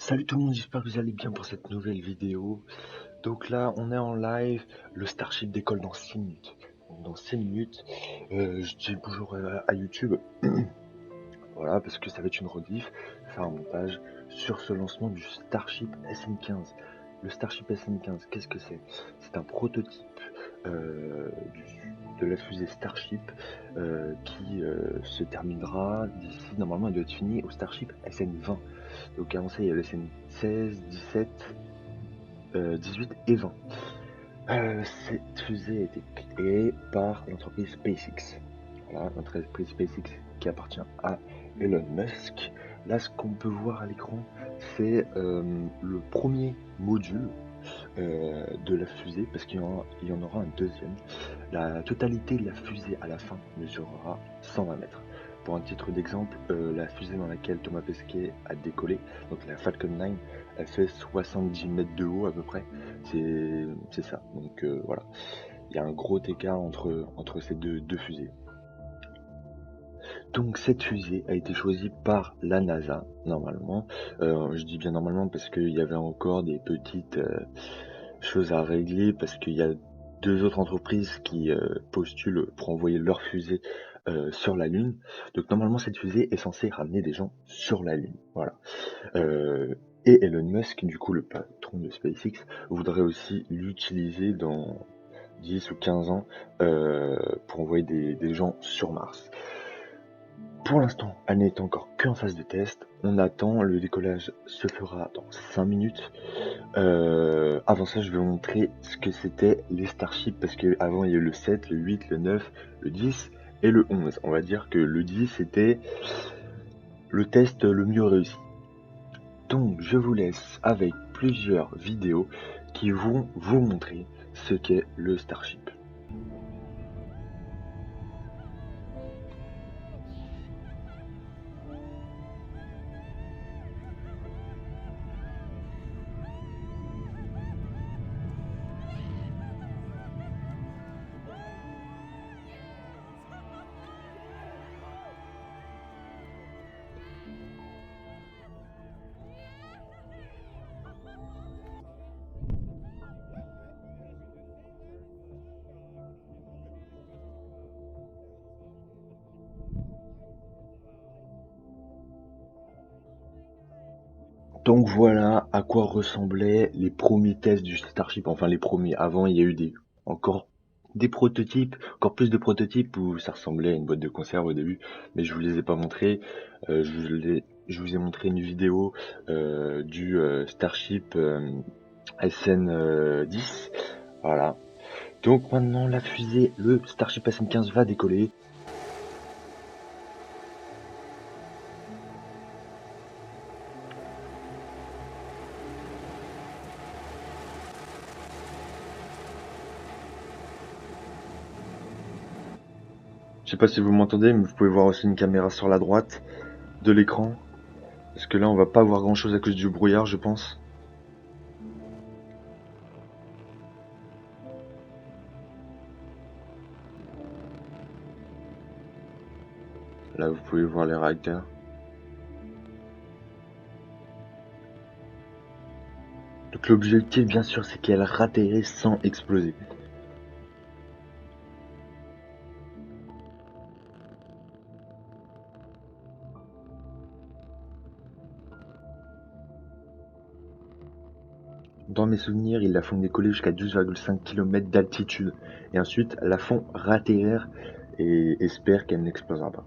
Salut tout le monde, j'espère que vous allez bien pour cette nouvelle vidéo. Donc là, on est en live, le Starship décolle dans 6 minutes. Donc dans 6 minutes, je dis bonjour à YouTube, voilà, parce que ça va être une rediff, faire un montage sur ce lancement du Starship SN15. Le Starship SN15, qu'est-ce que c'est? C'est un prototype de la fusée Starship qui se terminera d'ici, normalement elle doit être finie au Starship SN20. Donc avant ça, il y a le SN16, 17, 18 et 20. Cette fusée a été créée par l'entreprise SpaceX. Voilà, l'entreprise SpaceX qui appartient à Elon Musk. Là, ce qu'on peut voir à l'écran, c'est le premier module de la fusée, parce qu'il y en aura un deuxième. La totalité de la fusée à la fin mesurera 120 mètres. Pour un titre d'exemple, la fusée dans laquelle Thomas Pesquet a décollé, donc la Falcon 9, elle fait 70 mètres de haut à peu près. C'est ça. Donc voilà, il y a un gros écart entre ces deux fusées. Donc cette fusée a été choisie par la NASA, normalement. Je dis bien normalement parce qu'il y avait encore des petites choses à régler, parce qu'il y a deux autres entreprises qui postulent pour envoyer leur fusée sur la Lune. Donc normalement cette fusée est censée ramener des gens sur la Lune. Voilà. Et Elon Musk, du coup le patron de SpaceX, voudrait aussi l'utiliser dans 10 ou 15 ans pour envoyer des gens sur Mars. Pour l'instant, elle n'est encore qu'en phase de test. On attend, le décollage se fera dans 5 minutes. Avant ça, je vais vous montrer ce que c'était les Starships, parce qu'avant il y a eu le 7, le 8, le 9, le 10 et le 11. On va dire que le 10 c'était le test le mieux réussi. Donc je vous laisse avec plusieurs vidéos qui vont vous montrer ce qu'est le Starship. Donc voilà à quoi ressemblaient les premiers tests du Starship, enfin les premiers. Avant il y a eu encore des prototypes, encore plus de prototypes où ça ressemblait à une boîte de conserve au début, mais je vous les ai pas montrés. Je vous ai montré une vidéo du Starship SN10. Voilà. Donc maintenant la fusée, le Starship SN15 va décoller. Je sais pas si vous m'entendez, mais vous pouvez voir aussi une caméra sur la droite de l'écran. Parce que là on va pas voir grand chose à cause du brouillard, je pense. Là vous pouvez voir les réacteurs. Donc l'objectif bien sûr c'est qu'elle atterrisse sans exploser. Dans mes souvenirs, ils la font décoller jusqu'à 12,5 km d'altitude. Et ensuite la font ratterrir et espèrent qu'elle n'explosera pas.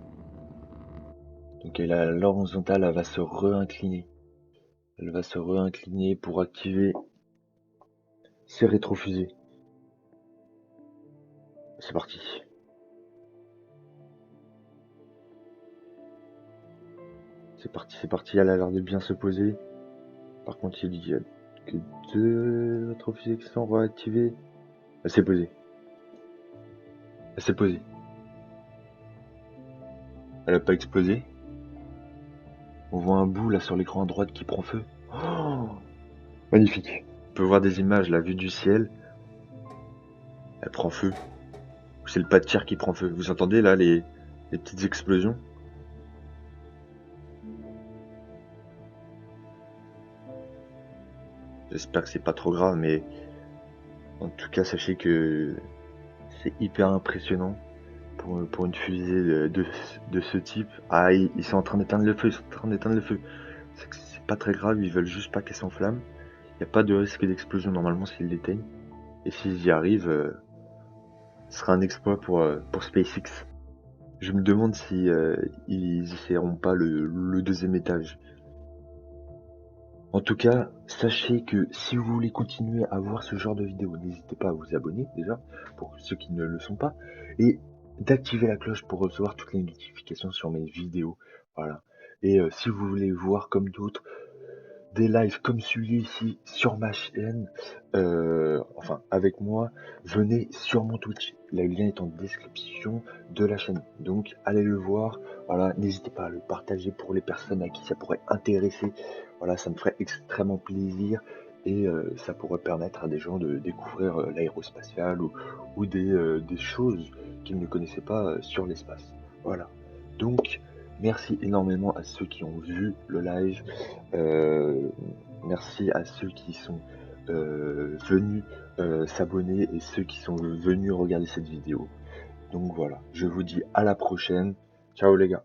Donc elle à l'horizontale, elle va se réincliner. Elle va se réincliner pour activer ses rétrofusées. C'est parti. C'est parti, elle a l'air de bien se poser. Par contre, il y a que deux rétrofusées qui sont réactivées. Elle s'est posée. Elle s'est posée. Elle a pas explosé. On voit un bout là sur l'écran à droite qui prend feu. Oh, magnifique. On peut voir des images, la vue du ciel. Elle prend feu. C'est le pas de tir qui prend feu. Vous entendez là les petites explosions? J'espère que c'est pas trop grave, mais en tout cas, sachez que c'est hyper impressionnant pour une fusée de ce type. Ah, ils sont en train d'éteindre le feu, ils sont en train d'éteindre le feu. C'est pas très grave, ils veulent juste pas qu'elle s'enflamme. Il n'y a pas de risque d'explosion normalement s'ils l'éteignent. Et s'ils y arrivent, ce sera un exploit pour SpaceX. Je me demande si ils essaieront pas le deuxième étage. En tout cas, sachez que si vous voulez continuer à voir ce genre de vidéos, n'hésitez pas à vous abonner déjà, pour ceux qui ne le sont pas, et d'activer la cloche pour recevoir toutes les notifications sur mes vidéos. Voilà. Et si vous voulez voir comme d'autres des lives comme celui-ci sur ma chaîne, enfin avec moi, venez sur mon Twitch. Le lien est en description de la chaîne. Donc allez le voir. Voilà, n'hésitez pas à le partager pour les personnes à qui ça pourrait intéresser. Voilà, ça me ferait extrêmement plaisir et ça pourrait permettre à des gens de découvrir l'aérospatiale ou des choses qu'ils ne connaissaient pas sur l'espace. Voilà. Donc merci énormément à ceux qui ont vu le live. Euh, Merci à ceux qui sont venus s'abonner et ceux qui sont venus regarder cette vidéo. Donc voilà, je vous dis à la prochaine. Ciao les gars.